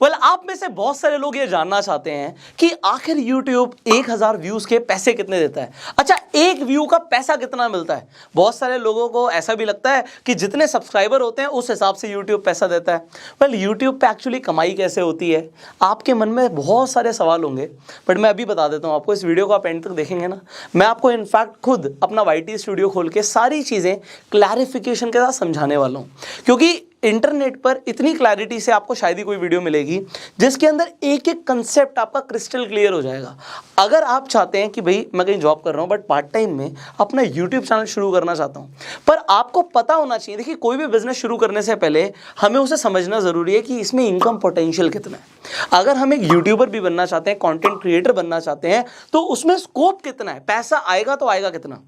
आप में से बहुत सारे लोग ये जानना चाहते हैं कि आखिर YouTube 1000 व्यूज के पैसे कितने देता है। अच्छा, एक व्यू का पैसा कितना मिलता है। बहुत सारे लोगों को ऐसा भी लगता है कि जितने सब्सक्राइबर होते हैं उस हिसाब से YouTube पैसा देता है। YouTube पे एक्चुअली कमाई कैसे होती है, आपके मन में बहुत सारे सवाल होंगे, बट मैं अभी बता देता हूँ आपको। इस वीडियो को आप एंड तक देखेंगे ना, मैं आपको इनफैक्ट खुद अपना YT स्टूडियो खोल के सारी चीज़ें क्लैरिफिकेशन के साथ समझाने वाला हूँ, क्योंकि इंटरनेट पर इतनी क्लैरिटी से आपको शायद ही कोई वीडियो मिलेगी जिसके अंदर एक एक कंसेप्ट आपका क्रिस्टल क्लियर हो जाएगा। अगर आप चाहते हैं कि भाई मैं कहीं जॉब कर रहा हूं बट पार्ट टाइम में अपना यूट्यूब चैनल शुरू करना चाहता हूं, पर आपको पता होना चाहिए, देखिए कोई भी बिजनेस शुरू करने से पहले हमें उसे समझना जरूरी है कि इसमें इनकम पोटेंशियल कितना है। अगर हम एक यूट्यूबर भी बनना चाहते हैं, कंटेंट क्रिएटर बनना चाहते हैं, तो उसमें स्कोप कितना है, पैसा आएगा तो आएगा कितना।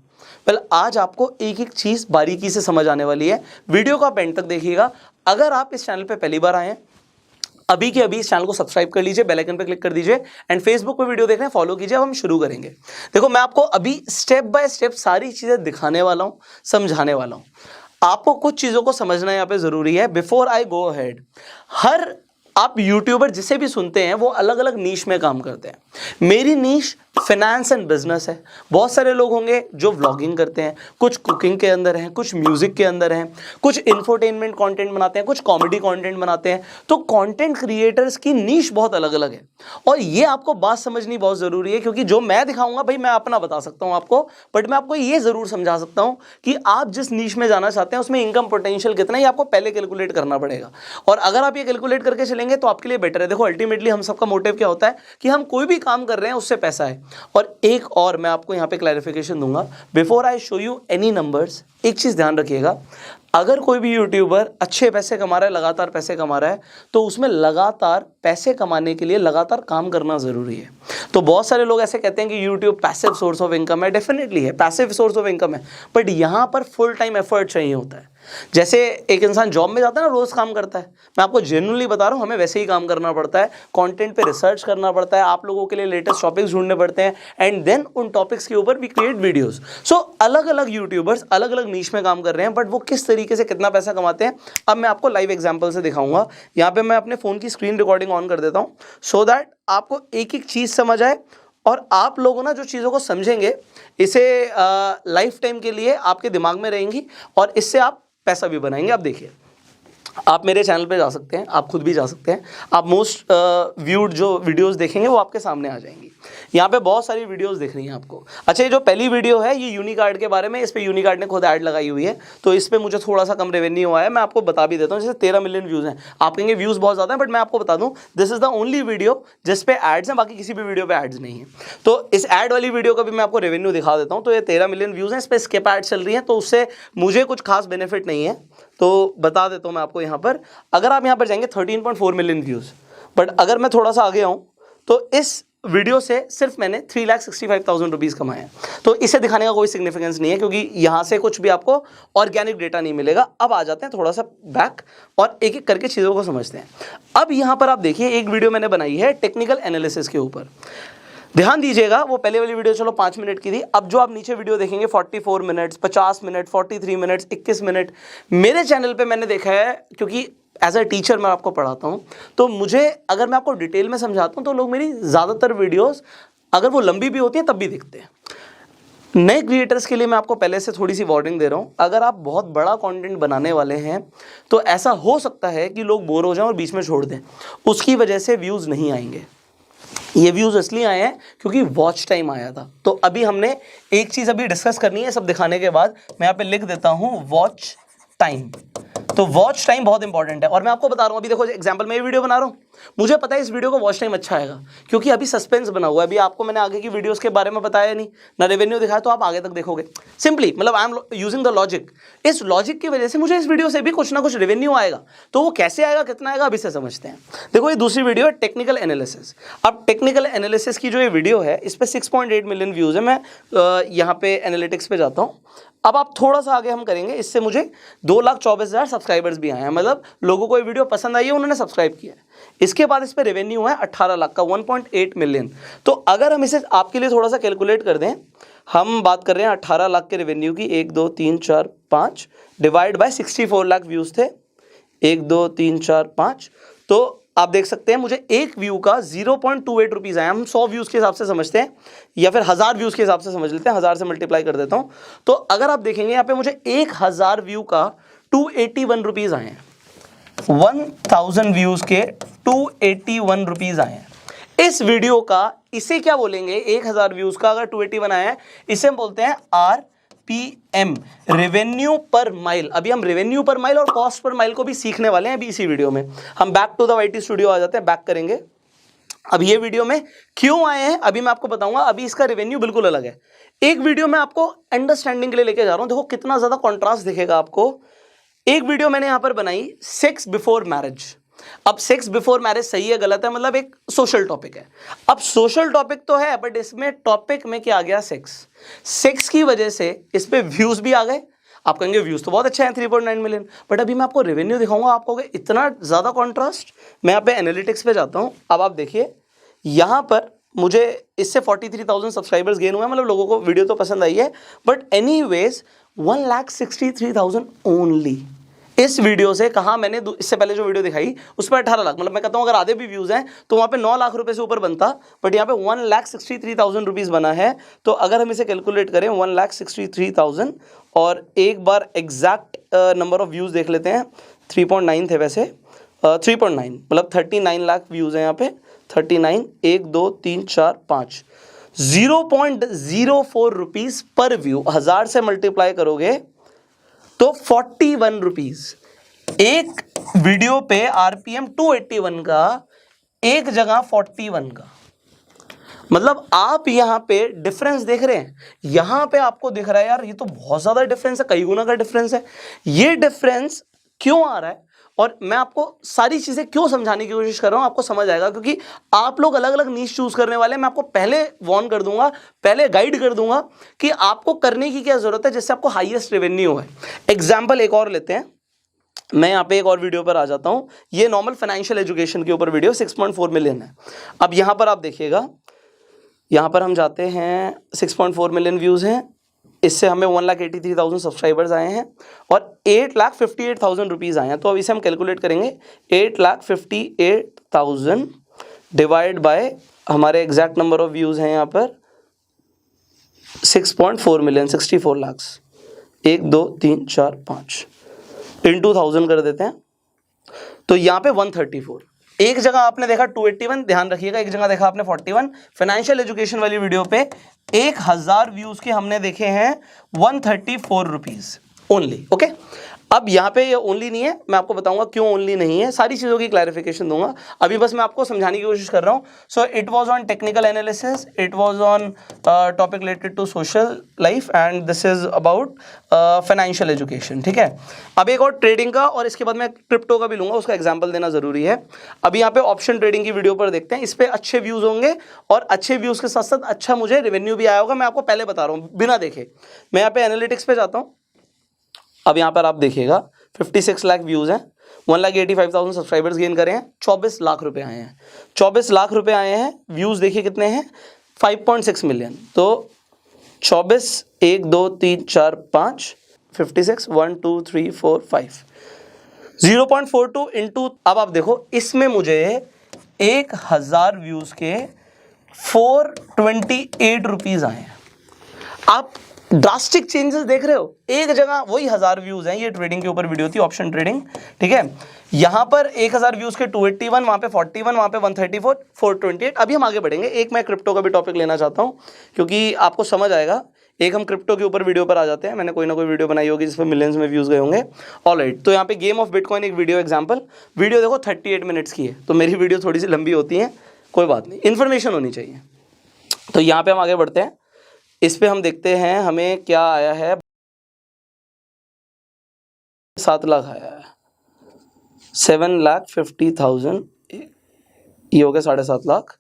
आज आपको एक एक चीज बारीकी से समझ आने वाली है। वीडियो को आप एंड तक देखिएगा। अगर आप इस चैनल पे पहली बार आए हैं, अभी के अभी इस चैनल को सब्सक्राइब कर लीजिए, बेल आइकन पे क्लिक कर दीजिए, एंड फेसबुक पे वीडियो देख रहे हैं फॉलो कीजिए। अब हम शुरू करेंगे। देखो, मैं आपको अभी स्टेप बाय स्टेप सारी चीजें दिखाने वाला हूं, समझाने वाला हूं। आपको कुछ चीजों को समझना यहाँ पे जरूरी है बिफोर आई गो अहेड। हर आप यूट्यूबर जिसे भी सुनते हैं वो अलग अलग नीश में काम करते हैं। मेरी नीश फाइनेंस एंड बिजनेस है। बहुत सारे लोग होंगे जो व्लॉगिंग करते हैं, कुछ कुकिंग के अंदर हैं, कुछ म्यूजिक के अंदर हैं, कुछ इंफोटेनमेंट कंटेंट बनाते हैं, कुछ कॉमेडी कंटेंट बनाते हैं। तो कंटेंट क्रिएटर्स की नीश बहुत अलग अलग है, और ये आपको बात समझनी बहुत जरूरी है, क्योंकि जो मैं दिखाऊंगा भाई मैं अपना बता सकता हूं आपको, बट मैं आपको ये जरूर समझा सकता हूं कि आप जिस नीश में जाना चाहते हैं उसमें इनकम पोटेंशियल कितना है, आपको पहले कैलकुलेट करना पड़ेगा। और अगर आप ये कैलकुलेट करके चलेंगे तो आपके लिए बेटर है। देखो, अल्टीमेटली हम सबका मोटिव क्या होता है कि हम कोई भी काम कर रहे हैं उससे पैसा है। और एक और मैं आपको यहां पे क्लैरिफिकेशन दूंगा before I show you any numbers. एक चीज ध्यान रखिएगा, अगर कोई भी यूट्यूबर अच्छे पैसे कमा रहा है, लगातार पैसे कमा रहा है, तो उसमें लगातार पैसे कमाने के लिए लगातार काम करना जरूरी है। तो बहुत सारे लोग ऐसे कहते हैं कि YouTube passive source of income है। डेफिनेटली है, पैसिव सोर्स ऑफ इनकम है, बट यहां पर फुल टाइम एफर्ट चाहिए होता है। जैसे एक इंसान जॉब में जाता है ना, रोज काम करता है, मैं आपको जेन्युइनली बता रहा हूं, हमें वैसे ही काम करना पड़ता है। कंटेंट पे रिसर्च करना पड़ता है, आप लोगों के लिए लेटेस्ट टॉपिक्स ढूंढने पड़ते हैं, एंड देन उन टॉपिक्स के ऊपर वी क्रिएट वीडियोस। सो अलग अलग यूट्यूबर्स अलग अलग नीश में काम कर रहे हैं, बट वो किस तरीके से कितना पैसा कमाते हैं अब मैं आपको लाइव एग्जांपल से दिखाऊंगा। यहाँ पे मैं अपने फोन की स्क्रीन रिकॉर्डिंग ऑन कर देता हूँ, सो दैट आपको एक एक चीज समझ आए, और आप लोगों ना जो चीज़ों को समझेंगे इसे लाइफ टाइम के लिए आपके दिमाग में रहेंगी, और इससे आप पैसा भी बनाएंगे। आप देखिए, आप मेरे चैनल पे जा सकते हैं, आप खुद भी जा सकते हैं, आप मोस्ट व्यूड जो वीडियोस देखेंगे वो आपके सामने आ जाएंगी। यहाँ पे बहुत सारी वीडियोस दिख रही हैं आपको। अच्छा, ये जो पहली वीडियो है ये यूनिकार्ड के बारे में, इस पे यूनिकार्ड ने खुद ऐड लगाई हुई है, तो इस पे मुझे थोड़ा सा कम रेवेन्यू हुआ है। मैं आपको बता भी देता हूँ, जैसे 13 मिलियन व्यूज हैं। आप कहेंगे व्यूज बहुत ज़्यादा है, बट मैं आपको बता दूँ this is the only video जिस पे एड्स हैं, बाकी किसी भी वीडियो पे एड्स नहीं है। तो इस एड वाली वीडियो का भी मैं आपको रेवेन्यू दिखा देता हूँ। तो ये 13 मिलियन व्यूज हैं, इस पर स्किप एड चल रही है, तो उससे मुझे कुछ खास बेनिफिट नहीं है। तो बता देता हूँ मैं आपको, यहाँ पर अगर आप यहाँ पर जाएंगे 13.4 मिलियन व्यूज, बट अगर मैं थोड़ा सा आगे आऊँ तो इस वीडियो से सिर्फ मैंने 3,65,000 रुपीज़ कमाए हैं। तो इसे दिखाने का कोई सिग्निफिकेंस नहीं है, क्योंकि यहाँ से कुछ भी आपको ऑर्गेनिक डेटा नहीं मिलेगा। अब आ जाते हैं थोड़ा सा बैक और एक एक करके चीज़ों को समझते हैं। अब यहाँ पर आप देखिए, एक वीडियो मैंने बनाई है टेक्निकल एनालिसिस के ऊपर। ध्यान दीजिएगा, वो पहले वाली वीडियो चलो 5 मिनट की थी। अब जो आप नीचे वीडियो देखेंगे 44 मिनट्स, 50 मिनट, 43 मिनट्स, 21 मिनट, मेरे चैनल पे मैंने देखा है, क्योंकि एज अ टीचर मैं आपको पढ़ाता हूँ, तो मुझे अगर मैं आपको डिटेल में समझाता हूँ तो लोग मेरी ज़्यादातर वीडियोस अगर वो लंबी भी होती हैं तब भी देखते हैं। नए क्रिएटर्स के लिए मैं आपको पहले से थोड़ी सी वार्निंग दे रहा हूँ, अगर आप बहुत बड़ा कंटेंट बनाने वाले हैं तो ऐसा हो सकता है कि लोग बोर हो जाएं और बीच में छोड़ दें, उसकी वजह से व्यूज़ नहीं आएंगे। ये व्यूज़ इसलिए आए हैं क्योंकि वॉच टाइम आया था। तो अभी हमने एक चीज़ अभी डिस्कस करनी है, सब दिखाने के बाद मैं यहाँ पे लिख देता हूँ वॉच टाइम। तो वॉच टाइम बहुत इंपॉर्टेंट है, और मैं आपको बता रहा हूँ, अभी देखो एग्जांपल मैं ये वीडियो बना रहा हूँ, मुझे पता है इस वीडियो को वॉच टाइम अच्छा आएगा, क्योंकि अभी सस्पेंस बना हुआ है। अभी आपको मैंने आगे की वीडियोस के बारे में बताया नहीं, ना रेवेन्यू दिखाया, तो आप आगे तक देखोगे। सिंपली मतलब I am using the logic. इस लॉजिक की वजह से मुझे इस वीडियो से भी कुछ ना कुछ रेवेन्यू आएगा। तो वो कैसे आएगा, कितना आएगा, अभी से समझते हैं। देखो, ये दूसरी वीडियो है टेक्निकल एनालिसिस। अब टेक्निकल एनालिसिस की जो ये वीडियो है इस पर 6.8 मिलियन व्यूज है। मैं यहाँ पे एनालिटिक्स पे जाता हूँ। अब आप थोड़ा सा आगे हम करेंगे, इससे मुझे 2,24,000 सब्सक्राइबर्स भी आए हैं, मतलब लोगों को ये वीडियो पसंद आई है, उन्होंने सब्सक्राइब किया है। इसके बाद इस पे रेवेन्यू है 18 लाख का, 1.8 मिलियन। तो अगर हम इसे आपके लिए थोड़ा सा कैलकुलेट कर दें, हम बात कर रहे हैं 18 लाख के रेवेन्यू की, 1 2 3 4 5 डिवाइड बाय 64 लाख व्यूज थे, 1 2 3 4 5, तो आप देख सकते हैं मुझे एक व्यू का 0.28 रुपीज आया। हम 100 व्यूज के हिसाब से समझते हैं या फिर 1000 व्यूज के हिसाब से समझ लेते हैं, 1000 से मल्टीप्लाई कर देता हूं। तो अगर आप देखेंगे यहाँ पे मुझे 1000 व्यू का 281 रुपीज आए हैं। 1000 व्यूज के 281 रुपीज आए हैं इस वीडियो का। इसे क्या बोलेंगे, 1000 व्यूज का अगर 281 आया है, इसे हम बोलते हैं RPM, रेवेन्यू पर माइल। अभी हम रेवेन्यू पर माइल और कॉस्ट पर माइल को भी सीखने वाले हैं अभी इसी वीडियो में। हम back to the YT studio आ जाते हैं, बैक करेंगे। अब ये वीडियो में क्यों आए हैं अभी मैं आपको बताऊंगा। अभी इसका रेवेन्यू बिल्कुल अलग है। एक वीडियो में आपको अंडरस्टैंडिंग के लिए लेके जा रहा हूं। देखो कितना ज्यादा कॉन्ट्रास्ट दिखेगा आपको। एक वीडियो मैंने यहां पर बनाई सेक्स बिफोर मैरिज। अब सेक्स बिफोर मैरिज सही है गलत है, मतलब एक सोशल टॉपिक है। अब सोशल टॉपिक तो है बट इसमें टॉपिक में क्या आ गया, सेक्स की वजह से इस पे व्यूज भी आ गए। आप कहेंगे व्यूज तो बहुत अच्छे हैं 3.9 मिलियन, बट अभी मैं आपको रेवेन्यू दिखाऊंगा। आप कहोगे इतना ज्यादा कॉन्ट्रास्ट। मैं यहाँ पे एनालिटिक्स पे जाता हूँ। अब आप देखिए यहाँ पर मुझे इससे 43,000 सब्सक्राइबर्स गेन हुए, मतलब लोगों को वीडियो तो पसंद आई है। बट एनीवेज 1,63,000 ओनली इस वीडियो से। कहा मैंने इससे पहले जो वीडियो दिखाई उस पर 18 लाख, मतलब मैं कहता हूं अगर आधे भी व्यूज हैं तो वहां पे 9 लाख रुपए से ऊपर बनता, बट यहाँ पे 1,63,000 रुपीज बना है। तो अगर हम इसे कैलकुलेट करें 1,63,000 और एक बार एग्जैक्ट नंबर ऑफ व्यूज देख लेते हैं। 3.9 थे वैसे, 3.9 मतलब 39 लाख व्यूज हैं यहाँ पे। 39 1 2 3 4 5 0.04 रुपीज पर व्यू। 1000 से मल्टीप्लाई करोगे तो 41 रुपीज। एक वीडियो पे RPM 281 का, एक जगह 41 का। मतलब आप यहां पे डिफरेंस देख रहे हैं। यहां पे आपको दिख रहा है यार ये तो बहुत ज्यादा डिफरेंस है, कई गुना का डिफरेंस है। ये डिफरेंस क्यों आ रहा है और मैं आपको सारी चीजें क्यों समझाने की कोशिश कर रहा हूं, आपको समझ आएगा। क्योंकि आप लोग अलग अलग नीश चूज करने वाले हैं। मैं आपको पहले वार्न कर दूंगा, पहले गाइड कर दूंगा कि आपको करने की क्या जरूरत है जिससे आपको हाईएस्ट रेवेन्यू है। एग्जाम्पल एक और लेते हैं। मैं यहाँ पे एक और वीडियो पर आ जाता हूं। ये नॉर्मल फाइनेंशियल एजुकेशन के ऊपर वीडियो 6.4 मिलियन है। अब यहां पर आप देखिएगा, यहां पर हम जाते हैं 6.4 मिलियन व्यूज हैं। इससे हमें 1,83,000 सब्सक्राइबर्स आए हैं और 8,58,000 रुपीज़ आए हैं। तो अब इसे हम कैलकुलेट करेंगे। 8,58,000 डिवाइड बाय हमारे एग्जैक्ट नंबर ऑफ व्यूज़ हैं यहाँ पर 6.4 मिलियन, 64 लाख। 1 2 3 4 5 इंटू 1000 कर देते हैं तो यहाँ पे 134। एक जगह आपने देखा 281, ध्यान रखिएगा, एक जगह देखा आपने 41। फाइनेंशियल एजुकेशन वाली वीडियो पे 1000 व्यूज के हमने देखे हैं 134 रुपीज ओनली। ओके, अब यहाँ पे ये ओनली नहीं है, मैं आपको बताऊंगा क्यों ओनली नहीं है, सारी चीज़ों की क्लैरिफिकेशन दूंगा। अभी बस मैं आपको समझाने की कोशिश कर रहा हूँ। So it was on technical analysis, it was on topic related to social life and this is about financial education. ठीक है, अब एक और ट्रेडिंग का और इसके बाद मैं क्रिप्टो का भी लूंगा, उसका एग्जाम्पल देना जरूरी है। अभी यहाँ पे ऑप्शन ट्रेडिंग की वीडियो पर देखते हैं। इस पर अच्छे व्यूज होंगे और अच्छे व्यूज के साथ साथ अच्छा मुझे रेवेन्यू भी आया होगा। मैं आपको पहले बता रहा हूँ बिना देखे। मैं यहाँ पे एनालिटिक्स पे जाता हूँ। अब यहाँ पर आप देखिएगा 56 लाख व्यूज हैं, 1,85,000 सब्सक्राइबर्स गेन करे हैं, 24 लाख रुपए आए हैं। 24 लाख रुपए आए हैं। व्यूज देखिए कितने हैं, 5.6 मिलियन। तो 24 1 2 3 4 5 56 1 2 3 4 5 0.42 इंटू। अब आप देखो इसमें मुझे 1000 व्यूज के 428 रुपीज आए हैं। आप ड्रास्टिक चेंजेस देख रहे हो। एक जगह वही 1000 व्यूज हैं, ये ट्रेडिंग के ऊपर वीडियो थी, ऑप्शन ट्रेडिंग। ठीक है, यहां पर 1000 व्यूज के 281, वहां पे 41, वहां पे 134, 428। अभी हम आगे बढ़ेंगे। एक मैं क्रिप्टो का भी टॉपिक लेना चाहता हूं क्योंकि आपको समझ आएगा। एक हम क्रिप्टो के ऊपर वीडियो पर आ जाते हैं। मैंने कोई ना कोई वीडियो बनाई होगी जिसमें मिलियंस में व्यूज गए होंगे। ऑलराइट, तो यहाँ पे गेम ऑफ बिटकॉइन एक वीडियो एग्जांपल। वीडियो देखो 38 मिनट्स की है, तो मेरी वीडियो थोड़ी सी लंबी होती है, कोई बात नहीं, इन्फॉर्मेशन होनी चाहिए। तो यहाँ पे हम आगे बढ़ते हैं। इस पे हम देखते हैं हमें क्या आया है। 7 लाख आया है, 7,50,000, ये हो गया 7.5 लाख।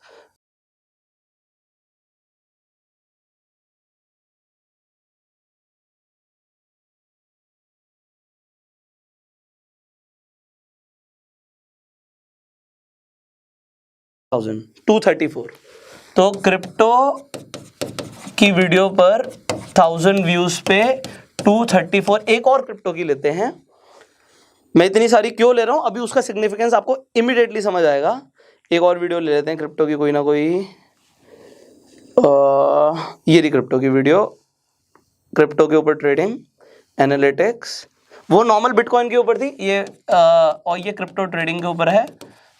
$234। तो क्रिप्टो की वीडियो पर 1000 व्यूज पे 234। एक और क्रिप्टो की लेते हैं, मैं इतनी सारी क्यों ले रहा हूँ, अभी उसका सिग्निफिकेंस आपको इमीडिएटली समझ आएगा। एक और वीडियो ले लेते हैं क्रिप्टो की, कोई ना कोई। ये रही क्रिप्टो की वीडियो, क्रिप्टो के ऊपर ट्रेडिंग एनालिटिक्स। वो नॉर्मल बिटकॉइन के ऊपर थी, ये और ये क्रिप्टो ट्रेडिंग के ऊपर है।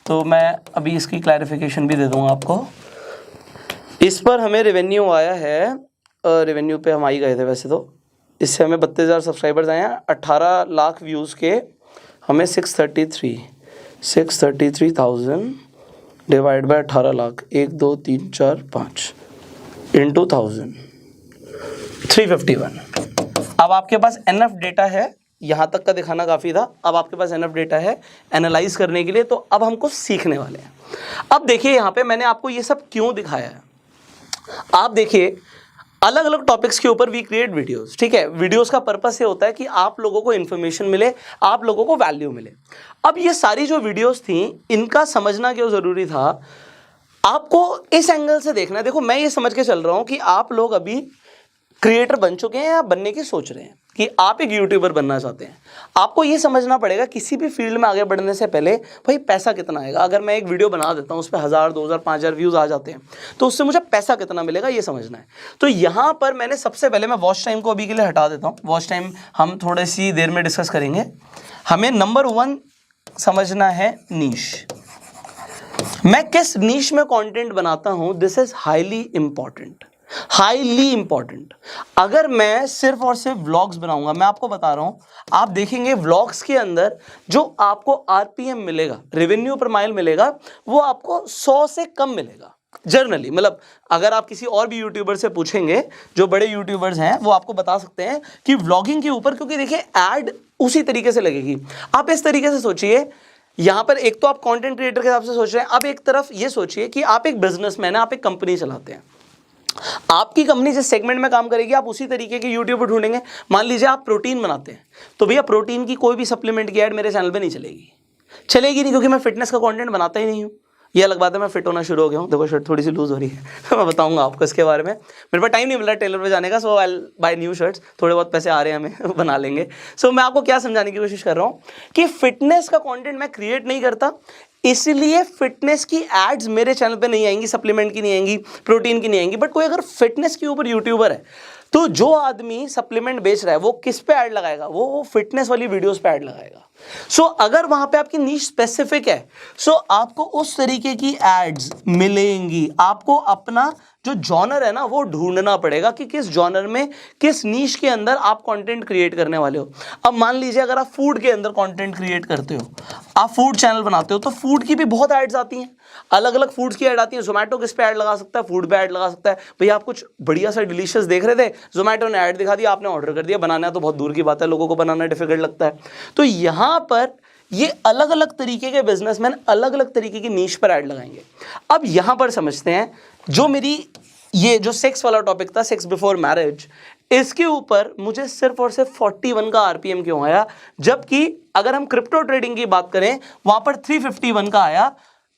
तो मैं अभी इसकी क्लैरिफिकेशन भी दे दूंगा आपको। इस पर हमें रेवेन्यू आया है, रेवेन्यू पे हम आ ही गए थे वैसे तो। इससे हमें 32,000 सब्सक्राइबर्स आए हैं, 18 लाख व्यूज़ के हमें 633,000 डिवाइड बाय 18 लाख, 1 2 3 4 5 इंटू 1000, 351। अब आपके पास एनएफ डेटा है, यहाँ तक का दिखाना काफ़ी था। अब आपके पास एनएफ डेटा है एनालाइज करने के लिए, तो अब हमको सीखने वाले हैं। अब देखिए यहाँ पे मैंने आपको ये सब क्यों दिखाया है। आप देखिए अलग अलग टॉपिक्स के ऊपर वी क्रिएट वीडियोस, ठीक है। वीडियोस का पर्पस ये होता है कि आप लोगों को इन्फॉर्मेशन मिले, आप लोगों को वैल्यू मिले। अब ये सारी जो वीडियोस थी, इनका समझना क्यों ज़रूरी था, आपको इस एंगल से देखना है। देखो मैं ये समझ के चल रहा हूँ कि आप लोग अभी क्रिएटर बन चुके हैं या बनने की सोच रहे हैं कि आप एक यूट्यूबर बनना चाहते हैं। आपको ये समझना पड़ेगा किसी भी फील्ड में आगे बढ़ने से पहले भाई पैसा कितना आएगा। अगर मैं एक वीडियो बना देता हूँ, उस पर 1000 2000 5000 व्यूज़ आ जाते हैं, तो उससे मुझे पैसा कितना मिलेगा ये समझना है। तो यहाँ पर मैंने सबसे पहले, मैं वॉच टाइम को अभी के लिए हटा देता हूँ, वॉच टाइम हम थोड़ी सी देर में डिस्कस करेंगे। हमें नंबर 1 समझना है नीश। मैं किस नीश में कंटेंट बनाता हूं, this is highly important, highly important. अगर मैं सिर्फ और सिर्फ व्लॉग्स बनाऊंगा, मैं आपको बता रहा हूं, आप देखेंगे व्लॉग्स के अंदर जो आपको आरपीएम मिलेगा, रेवेन्यू पर माइल मिलेगा, वो आपको 100 से कम मिलेगा जर्नली। मतलब अगर आप किसी और भी यूट्यूबर से पूछेंगे, जो बड़े यूट्यूबर्स हैं, वो आपको बता सकते हैं कि व्लॉगिंग के ऊपर, क्योंकि देखिए ऐड उसी तरीके से लगेगी। आप इस तरीके से सोचिए, यहाँ पर एक तो आप कंटेंट क्रिएटर के हिसाब से सोच रहे हैं, अब एक तरफ ये सोचिए कि आप एक बिजनेसमैन है, आप एक कंपनी चलाते हैं। आपकी कंपनी जिस सेगमेंट में काम करेगी, आप उसी तरीके के यूट्यूबर ढूंढेंगे। मान लीजिए आप प्रोटीन बनाते हैं, तो भैया प्रोटीन की कोई भी सप्लीमेंट की ऐड मेरे चैनल पे नहीं चलेगी, चलेगी नहीं, क्योंकि मैं फिटनेस का कंटेंट बनाता ही नहीं हूँ। ये अलग बात है, मैं फिट होना शुरू हो गया हूँ। देखो शर्ट थोड़ी सी लूज हो रही है मैं बताऊंगा आपको इसके बारे में। मेरे पास टाइम नहीं मिल रहा टेलर पे जाने का, सो आई बाय न्यू शर्ट्स। थोड़े बहुत पैसे आ रहे हैं हमें बना लेंगे। सो मैं आपको क्या समझाने की कोशिश कर रहा हूँ कि फिटनेस का कंटेंट मैं क्रिएट नहीं करता, इसलिए फिटनेस की एड्स मेरे चैनल पे नहीं आएंगी, सप्लीमेंट की नहीं आएंगी, प्रोटीन की नहीं आएंगी। बट कोई अगर फिटनेस के ऊपर यूट्यूबर है, तो जो आदमी सप्लीमेंट बेच रहा है वो किस पे ऐड लगाएगा, वो फिटनेस वाली वीडियोस पे ऐड लगाएगा। सो अगर वहां पे आपकी नीश स्पेसिफिक है, सो आपको उस तरीके की एड्स मिलेंगी। आपको अपना जो जॉनर है ना, वो ढूंढना पड़ेगा कि किस जॉनर में, किस नीश के अंदर आप कंटेंट क्रिएट करने वाले हो। अब मान लीजिए अगर आप फूड के अंदर कंटेंट क्रिएट करते हो, आप फूड चैनल बनाते हो, तो फूड की भी बहुत एड्स आती हैं, अलग अलग फूड्स की ऐड आती है। जोमेटो किस पे ऐड लगा सकता है, फूड पे ऐड लगा सकता है। भैया आप कुछ बढ़िया सा डिलीशियस देख रहे थे, जोमेटो ने ऐड दिखा दिया, आपने ऑर्डर कर दिया। बनाना तो बहुत दूर की बात है, लोगों को बनाना डिफिकल्ट लगता है। तो यहाँ पर ये अलग अलग तरीके के बिजनेसमैन अलग अलग तरीके की नीश पर ऐड लगाएंगे। अब यहाँ पर समझते हैं, जो मेरी ये जो सेक्स वाला टॉपिक था, सेक्स बिफोर मैरिज, इसके ऊपर मुझे सिर्फ और सिर्फ 41 का आरपीएम क्यों आया, जबकि अगर हम क्रिप्टो ट्रेडिंग की बात करें वहां पर 351 का आया।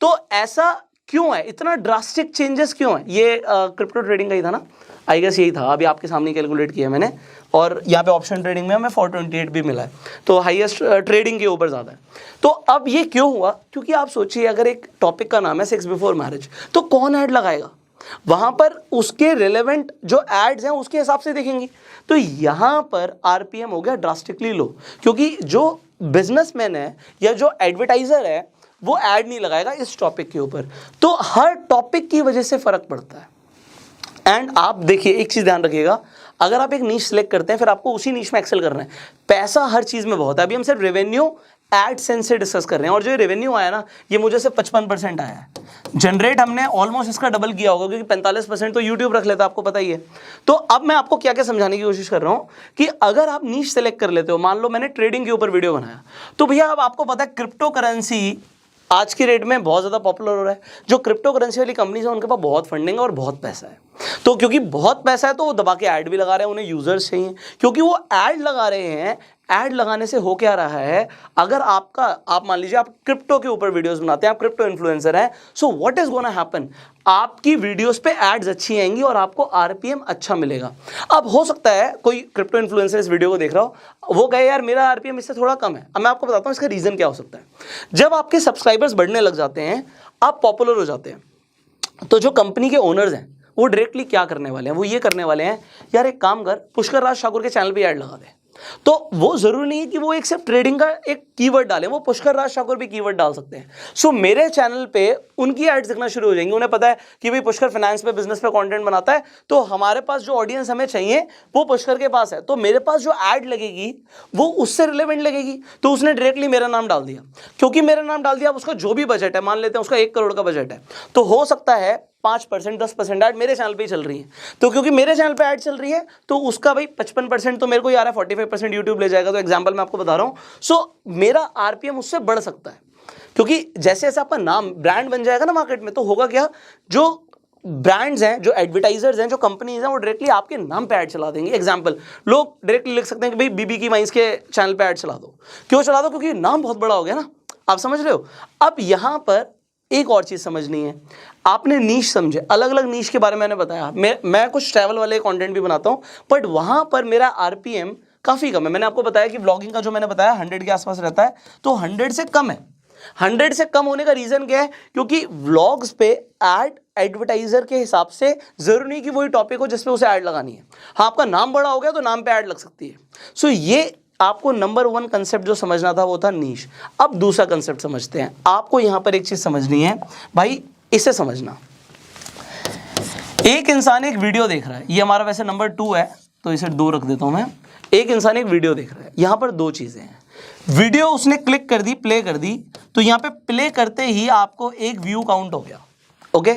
तो ऐसा क्यों है, इतना ड्रास्टिक चेंजेस क्यों है? ये क्रिप्टो ट्रेडिंग का ही था ना, आई गेस यही था। अभी आपके सामने कैलकुलेट किया मैंने, और यहाँ पे ऑप्शन ट्रेडिंग में हमें 428 भी मिला है, तो हाईएस्ट ट्रेडिंग के ऊपर ज़्यादा है। तो अब ये क्यों हुआ? क्योंकि आप सोचिए, अगर एक टॉपिक का नाम है सेक्स बिफोर मैरिज, तो कौन ऐड लगाएगा वहां पर? उसके रिलेवेंट जो एड्स हैं उसके हिसाब से देखेंगे। तो यहां पर आरपीएम हो गया ड्रास्टिकली लो, क्योंकि जो बिजनेसमैन है या जो एडवर्टाइजर है वो ऐड नहीं लगाएगा इस टॉपिक के ऊपर। तो हर टॉपिक की वजह से फर्क पड़ता है। एंड आप देखिए, एक चीज ध्यान रखिएगा, अगर आप एक नीश सेलेक्ट करते हैं, फिर आपको उसी नीश में एक्सेल करना है। पैसा हर चीज में बहुत है। अभी हम सिर्फ रेवेन्यू एडसेंस से डिस्कस कर रहे हैं, और जो रेवेन्यू आया ना, ये मुझे से 55% आया है। जनरेट हमने ऑलमोस्ट इसका डबल किया होगा, क्योंकि 45% तो यूट्यूब रख लेता है, आपको पता ही है। तो अब मैं आपको क्या क्या समझाने की कोशिश कर रहा हूं कि अगर आप नीश सेलेक्ट कर लेते हो, मान लो मैंने ट्रेडिंग के ऊपर वीडियो बनाया, तो भैया अब आपको पता है क्रिप्टो करेंसी आज की रेट में बहुत ज़्यादा पॉपुलर हो रहा है। जो क्रिप्टो करेंसी वाली कंपनीज है, उनके पास बहुत फंडिंग है और बहुत पैसा है। तो क्योंकि बहुत पैसा है, तो वो दबा के ऐड भी लगा रहे हैं, उन्हें यूजर्स चाहिए, क्योंकि वो ऐड लगा रहे हैं। ऐड लगाने से हो क्या रहा है, अगर आप मान लीजिए आप क्रिप्टो के ऊपर वीडियोस बनाते हैं, आप क्रिप्टो इन्फ्लुएंसर हैं, so what is gonna happen, आपकी वीडियोस पे एड्स अच्छी आएंगी और आपको आरपीएम अच्छा मिलेगा। अब हो सकता है कोई क्रिप्टो इन्फ्लुएंसर इस वीडियो को देख रहा हो, वो कहे यार मेरा आरपीएम इससे थोड़ा कम है। अब मैं आपको बताता हूँ इसका रीजन क्या हो सकता है। जब आपके सब्सक्राइबर्स बढ़ने लग जाते हैं, आप पॉपुलर हो जाते हैं, तो जो कंपनी के ओनर्स हैं वो डायरेक्टली क्या करने वाले हैं, वो ये करने वाले हैं, यार एक काम कर, पुष्कर राज ठाकुर के चैनल पे ऐड लगा दे। तो वो जरूरी नहीं है कि वो एक सिर्फ ट्रेडिंग का एक कीवर्ड डालें, वो पुष्कर राज ठाकुर भी कीवर्ड डाल सकते हैं। सो मेरे चैनल पे उनकी एड्स दिखना शुरू हो जाएंगी। उन्हें पता है कि भाई पुष्कर फाइनेंस पे, बिजनेस पे कंटेंट बनाता है, तो हमारे पास जो ऑडियंस हमें चाहिए वो पुष्कर के पास है, तो मेरे पास जो एड लगेगी वो उससे रिलेवेंट लगेगी। तो उसने डायरेक्टली मेरा नाम डाल दिया, क्योंकि मेरा नाम डाल दिया, उसका जो भी बजट है, मान लेते हैं उसका 1 करोड़ का बजट है, तो हो सकता है 5% 10% ऐड मेरे चैनल पे ही चल रही है। तो क्योंकि मेरे चैनल पे ऐड चल रही है, तो उसका भाई 55% तो मेरे को आ रहा है, 45% यूट्यूब ले जाएगा। तो एग्जांपल मैं आपको बता रहा हूं। सो मेरा आरपीएम उससे बढ़ सकता है, क्योंकि जैसे जैसे आपका नाम ब्रांड बन जाएगा ना मार्केट में, तो होगा क्या, जो ब्रांड्स हैं, जो एडवर्टाइजर्स हैं, जो कंपनीज हैं, वो डायरेक्टली आपके नाम पे ऐड चला देंगे। एग्जांपल, लोग डायरेक्टली लिख सकते हैं कि भाई बीबी की वाइन्स के चैनल पे ऐड चला दो। क्यों चला दो? क्योंकि नाम बहुत बड़ा हो गया ना, आप समझ रहे हो। अब यहां पर एक और चीज समझनी है, आपने नीश समझे, अलग अलग नीश के बारे में मैंने बताया। मैं कुछ ट्रैवल वाले कंटेंट भी बनाता हूं, बट वहां पर मेरा आरपीएम काफी कम है। मैंने आपको बताया कि व्लॉगिंग का जो मैंने बताया 100 के आसपास रहता है, तो 100 से कम है। 100 से कम होने का रीजन क्या है? क्योंकि व्लॉग्स पे ऐड एडवर्टाइजर के हिसाब से जरूरी नहीं कि वही टॉपिक हो जिसपे उसे ऐड लगानी है। हाँ, आपका नाम बड़ा हो गया तो नाम पे ऐड लग सकती है। सो ये आपको नंबर 1 कंसेप्ट जो समझना था वो था नीश। अब दूसरा कंसेप्ट समझते हैं। आपको यहां पर एक चीज समझनी है भाई, इसे समझना। एक इंसान एक वीडियो देख रहा है, ये हमारा वैसे नंबर 2 है, तो इसे 2 रख देता हूं मैं। एक इंसान एक वीडियो देख रहा है, यहां पर 2 चीजें हैं। वीडियो उसने क्लिक कर दी, प्ले कर दी, तो यहां पे प्ले करते ही आपको एक व्यू काउंट हो गया, ओके।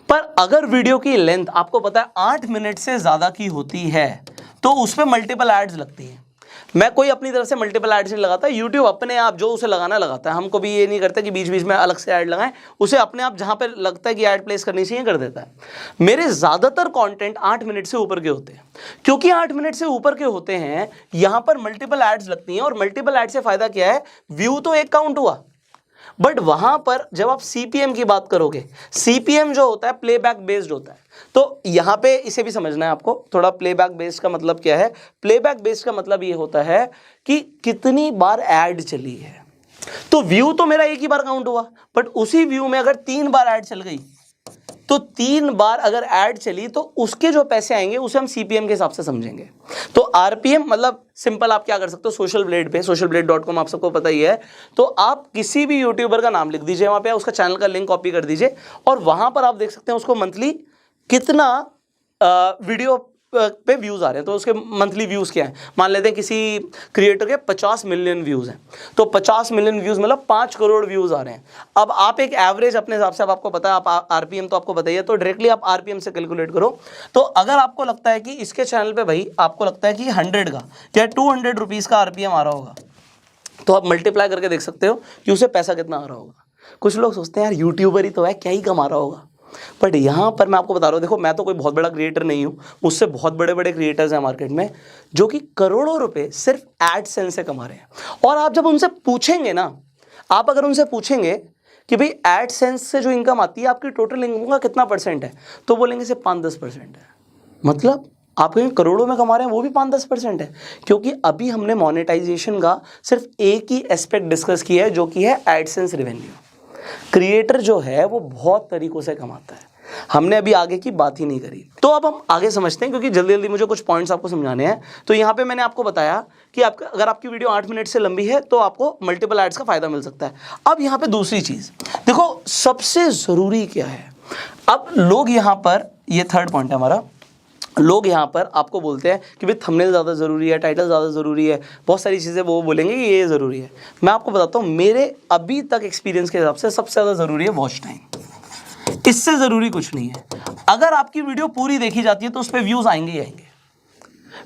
पर अगर वीडियो की लेंथ आपको पता है 8 मिनट से ज्यादा की होती है, तो उस पर मल्टीपल एड्स लगती हैं। मैं कोई अपनी तरफ से मल्टीपल एड्स नहीं लगाता, यूट्यूब अपने आप जो उसे लगाना लगाता है। हमको भी ये नहीं करता कि बीच बीच में अलग से ऐड लगाएं, उसे अपने आप जहां पे लगता है कि ऐड प्लेस करनी चाहिए कर देता है। मेरे ज्यादातर कंटेंट 8 मिनट से ऊपर के होते हैं, क्योंकि 8 मिनट से ऊपर के होते हैं, यहां पर मल्टीपल एड्स लगती हैं। और मल्टीपल एड से फायदा क्या है? व्यू तो एक काउंट हुआ, बट वहां पर जब आप सीपीएम की बात करोगे, सीपीएम जो होता है प्लेबैक बेस्ड होता है। तो यहां पे इसे भी समझना है आपको थोड़ा। प्लेबैक बेस्ड का मतलब क्या है? प्लेबैक बेस्ड का मतलब ये होता है कि कितनी बार ऐड चली है। तो व्यू तो मेरा एक ही बार काउंट हुआ, बट उसी व्यू में अगर 3 बार ऐड चल गई, तो 3 बार अगर ऐड चली तो उसके जो पैसे आएंगे उसे हम सीपीएम के हिसाब से समझेंगे। तो आरपीएम मतलब सिंपल, आप क्या कर सकते हो, सोशल ब्लेड पे, socialblade.com आप सबको पता ही है, तो आप किसी भी यूट्यूबर का नाम लिख दीजिए वहां पे, उसका चैनल का लिंक कॉपी कर दीजिए, और वहां पर आप देख सकते हैं उसको मंथली कितना वीडियो पे व्यूज आ रहे हैं। तो उसके मंथली व्यूज क्या है? मान लेते हैं किसी क्रिएटर के 50 मिलियन व्यूज हैं, तो 50 मिलियन व्यूज मतलब 5 करोड़ व्यूज आ रहे हैं। अब आप एक एवरेज अपने हिसाब से, अब आपको पता है, आप आरपीएम तो आपको बताइए, तो डायरेक्टली आप आरपीएम से कैलकुलेट करो। तो अगर आपको लगता है कि इसके चैनल पे भाई आपको लगता है कि 100 का या 200 रुपीज का आरपीएम आ रहा होगा, तो आप मल्टीप्लाई करके देख सकते हो कि उसे पैसा कितना आ रहा होगा। कुछ लोग सोचते हैं यार यूट्यूबर ही तो है, क्या ही कमा रहा होगा, बट यहां पर मैं आपको बता रहा हूं, देखो मैं तो कोई बहुत बड़ा क्रिएटर नहीं हूं, मुझसे बहुत बड़े बड़े क्रिएटर्स हैं मार्केट में जो कि करोड़ों रुपए सिर्फ एडसेंस से कमा रहे हैं। और आप जब उनसे पूछेंगे ना, आप अगर उनसे पूछेंगे कि भाई एडसेंस से जो इनकम आती है आपकी टोटल इनकम का कितना % है, तो बोलेंगे सिर्फ 5-10% है। मतलब आप कहीं करोड़ों में कमा रहे हैं, वो भी 5-10% है। क्योंकि अभी हमने मोनेटाइजेशन का सिर्फ एक ही एस्पेक्ट डिस्कस किया है, जो कि है एडसेंस रेवेन्यू। क्रिएटर जो है वो बहुत तरीकों से कमाता है, हमने अभी आगे की बात ही नहीं करी। तो अब हम आगे समझते हैं, क्योंकि जल्दी जल्दी मुझे कुछ पॉइंट्स आपको समझाने हैं। तो यहाँ पे मैंने आपको बताया कि अगर आपकी वीडियो 8 मिनट से लंबी है तो आपको मल्टीपल एड्स का फायदा मिल सकता है। अब यहाँ पे दूसरी चीज देखो, सबसे जरूरी क्या है। अब लोग यहाँ पर, ये 3rd पॉइंट है हमारा, लोग यहाँ पर आपको बोलते हैं कि भाई थंबनेल ज़्यादा ज़रूरी है, टाइटल ज़्यादा ज़रूरी है, बहुत सारी चीज़ें वो बोलेंगे कि ये ज़रूरी है। मैं आपको बताता हूँ, मेरे अभी तक एक्सपीरियंस के हिसाब से सबसे ज़्यादा ज़रूरी है वॉच टाइम। इससे ज़रूरी कुछ नहीं है। अगर आपकी वीडियो पूरी देखी जाती है तो उस पर व्यूज़ आएंगे ही आएंगे।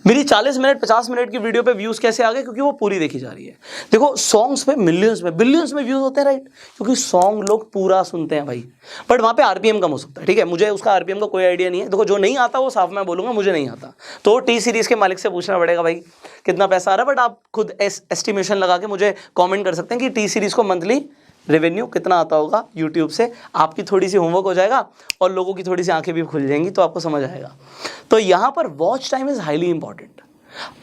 मेरी 40 मिनट 50 मिनट की वीडियो पे व्यूज कैसे आ गए? क्योंकि वो पूरी देखी जा रही है। देखो सॉन्ग्स पे मिलियंस में बिलियंस में व्यूज होते हैं, राइट? क्योंकि सॉन्ग लोग पूरा सुनते हैं भाई, बट वहाँ पे आरपीएम कम हो सकता है, ठीक है? मुझे उसका आरपीएम का कोई आइडिया नहीं है। देखो जो नहीं आता वो साफ मैं बोलूँगा मुझे नहीं आता, तो टी सीरीज़ के मालिक से पूछना पड़ेगा भाई कितना पैसा आ रहा है, बट आप खुद एस्टिमेशन लगा के मुझे कॉमेंट कर सकते हैं कि टी सीरीज़ को मंथली रेवेन्यू कितना आता होगा यूट्यूब से। आपकी थोड़ी सी होमवर्क हो जाएगा और लोगों की थोड़ी सी आंखें भी खुल जाएंगी, तो आपको समझ आएगा। तो यहाँ पर watch time is highly important.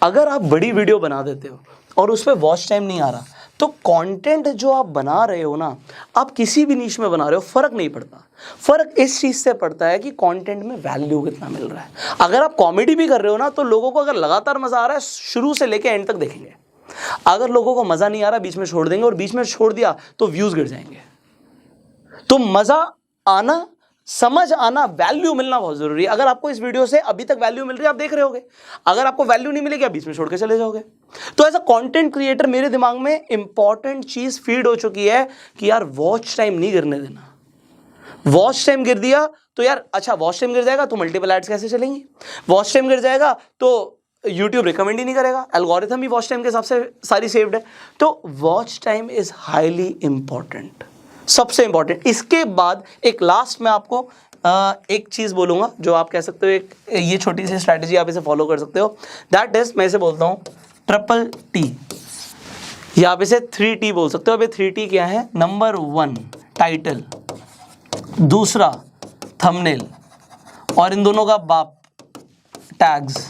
अगर आप बड़ी वीडियो बना देते हो और उस पर वॉच टाइम नहीं आ रहा, तो कंटेंट जो आप बना रहे हो ना, आप किसी भी नीश में बना रहे हो, फर्क नहीं पड़ता। फर्क इस चीज़ से पड़ता है कि कंटेंट में वैल्यू कितना मिल रहा है। अगर आप कॉमेडी भी कर रहे हो ना, तो लोगों को अगर लगातार मज़ा आ रहा है, शुरू से लेकर एंड तक देखेंगे। अगर लोगों को मज़ा नहीं आ रहा, बीच में छोड़ देंगे, और बीच में छोड़ दिया तो व्यूज़ गिर जाएंगे। तो मज़ा आना, समझ आना, वैल्यू मिलना बहुत जरूरी है। अगर आपको इस वीडियो से अभी तक वैल्यू मिल रही है, आप देख रहे होगे। अगर आपको वैल्यू नहीं मिलेगी, आप बीच में छोड़ के चले जाओगे। तो एज अ कंटेंट क्रिएटर मेरे दिमाग में इंपॉर्टेंट चीज फीड हो चुकी है कि यार वॉच टाइम नहीं गिरने देना। वॉच टाइम गिर दिया तो यार, अच्छा वॉच टाइम गिर जाएगा तो मल्टीपल एड्स कैसे चलेंगी? वॉच टाइम गिर जाएगा तो यूट्यूब रिकमेंड ही नहीं करेगा, एल्गोरिथम भी वॉच टाइम के हिसाब से सारी सेव्ड है। तो watch time is highly important, सबसे इंपॉर्टेंट। इसके बाद एक लास्ट में आपको एक चीज़ बोलूँगा जो आप कह सकते हो, एक ये छोटी सी स्ट्रैटेजी आप इसे फॉलो कर सकते हो। दैट इज, मैं इसे बोलता हूँ ट्रिपल टी, या आप इसे 3T बोल सकते हो। अब ये 3T क्या है? नंबर 1 टाइटल, दूसरा थंबनेल, और इन दोनों का बाप टैग्स।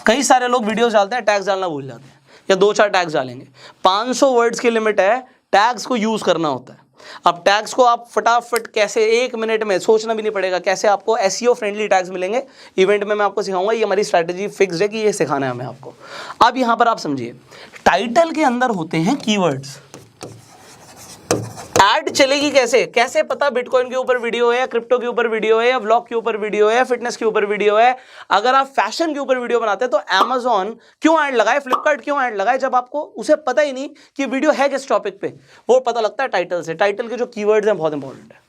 कई सारे लोग वीडियोस डालते हैं, टैग्स डालना भूल जाते हैं, या 2-4 टैग्स डालेंगे। 500 वर्ड्स की लिमिट है, टैग्स को यूज़ करना होता है। अब टैग्स को आप फटाफट कैसे 1 मिनट में, सोचना भी नहीं पड़ेगा कैसे आपको एसईओ फ्रेंडली टैग्स मिलेंगे। इवेंट में मैं आपको सिखाऊंगा, ये हमारी स्ट्रैटेजी फिक्स्ड है कि ये सिखाना है हमें आपको। अब यहाँ पर आप समझिए, टाइटल के अंदर होते हैं कीवर्ड्स। ऐड चलेगी कैसे? कैसे पता बिटकॉइन के ऊपर वीडियो है, या क्रिप्टो के ऊपर वीडियो है, या व्लॉग के ऊपर वीडियो है, या फिटनेस के ऊपर वीडियो है? अगर आप फैशन के ऊपर वीडियो बनाते हैं तो Amazon क्यों ऐड लगाए, फ्लिपकार्ट क्यों ऐड लगाए, जब आपको उसे पता ही नहीं कि वीडियो है किस टॉपिक पे? वो पता लगता है टाइटल से। टाइटल के जो कीवर्ड्स हैं बहुत इंपॉर्टेंट है,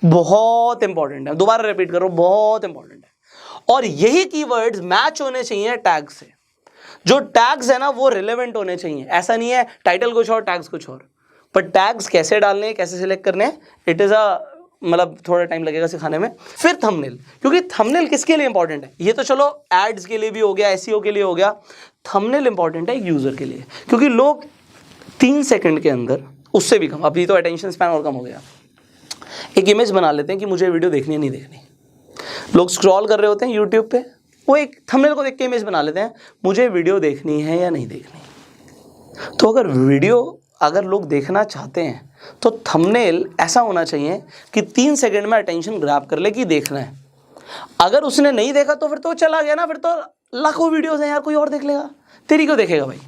बहुत इंपॉर्टेंट है। दोबारा रिपीट करो, बहुत इंपॉर्टेंट है। और यही कीवर्ड्स मैच होने चाहिए टैग से। जो टैग्स है ना वो रिलेवेंट होने चाहिए। ऐसा नहीं है टाइटल कुछ और टैग्स कुछ और। पर टैग्स कैसे डालने हैं, कैसे सिलेक्ट करने हैं, इट इज़ मतलब थोड़ा टाइम लगेगा सिखाने में। फिर थंबनेल, क्योंकि थंबनेल किसके लिए इंपॉर्टेंट है? ये तो चलो एड्स के लिए भी हो गया, एसईओ के लिए हो गया। थंबनेल इंपॉर्टेंट है यूजर के लिए, क्योंकि लोग 3 सेकंड के अंदर, उससे भी कम, अभी तो अटेंशन स्पैन और कम हो गया, एक इमेज बना लेते हैं कि मुझे वीडियो देखनी है नहीं देखनी। लोग स्क्रॉल कर रहे होते हैं यूट्यूब पे, वो एक थंबनेल को देख के इमेज बना लेते हैं, मुझे वीडियो देखनी है या नहीं देखनी। तो अगर लोग देखना चाहते हैं तो थंबनेल ऐसा होना चाहिए कि 3 सेकंड में अटेंशन ग्रैब कर ले कि देखना है। अगर उसने नहीं देखा तो फिर तो चला गया ना, फिर तो लाखों वीडियोस हैं यार, कोई और देख लेगा, तेरी क्यों देखेगा भाई?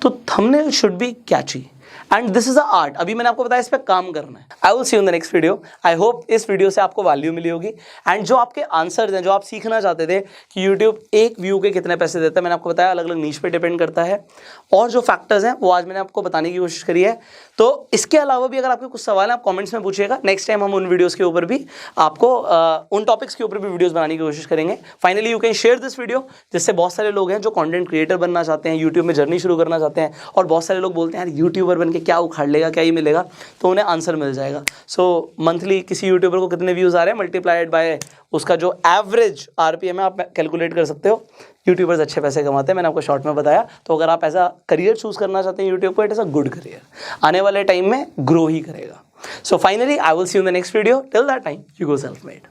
तो thumbnail should be Kainchi and this is a art. अभी मैंने आपको बताया इस पे काम करना है। I will see you in the next video. I hope इस वीडियो से आपको वैल्यू मिली होगी, एंड जो आपके आंसर्स हैं, जो आप सीखना चाहते थे कि यूट्यूब एक व्यू के कितने पैसे देता है, मैंने आपको बताया अलग अलग नीश पे डिपेंड करता है, और जो फैक्टर्स हैं वो आज मैंने आपको बताने की कोशिश करी है। तो इसके अलावा भी अगर आपके कुछ सवाल हैं आप कॉमेंट्स में पूछिएगा। नेक्स्ट टाइम हम उन वीडियोज़ के ऊपर भी आपको उन टॉपिक्स के ऊपर भी वीडियोज़ बनाने की कोशिश करेंगे। Finally you can share this video, जिससे बहुत सारे लोग हैं जो कंटेंट क्रिएटर बनना चाहते हैं, यूट्यूब में जर्नी शुरू करना चाहते हैं, और बहुत सारे लोग बोलते हैं यार यूट्यूबर बन के क्या उखाड़ लेगा, क्या ही मिलेगा, तो उन्हें आंसर मिल जाएगा। सो मंथली किसी यूट्यूबर को कितने व्यूज़ आ रहे हैं मल्टीप्लाइड बाय उसका जो एवरेज आरपीएम है आप कैलकुलेट कर सकते हो। यूट्यूबर्स अच्छे पैसे कमाते हैं, मैंने आपको शॉर्ट में बताया। तो अगर आप ऐसा करियर चूज करना चाहते हैं यूट्यूब को, it is a good career, आने वाले टाइम में ग्रो ही करेगा। So finally I will see you in the next video. Till that time you go self made.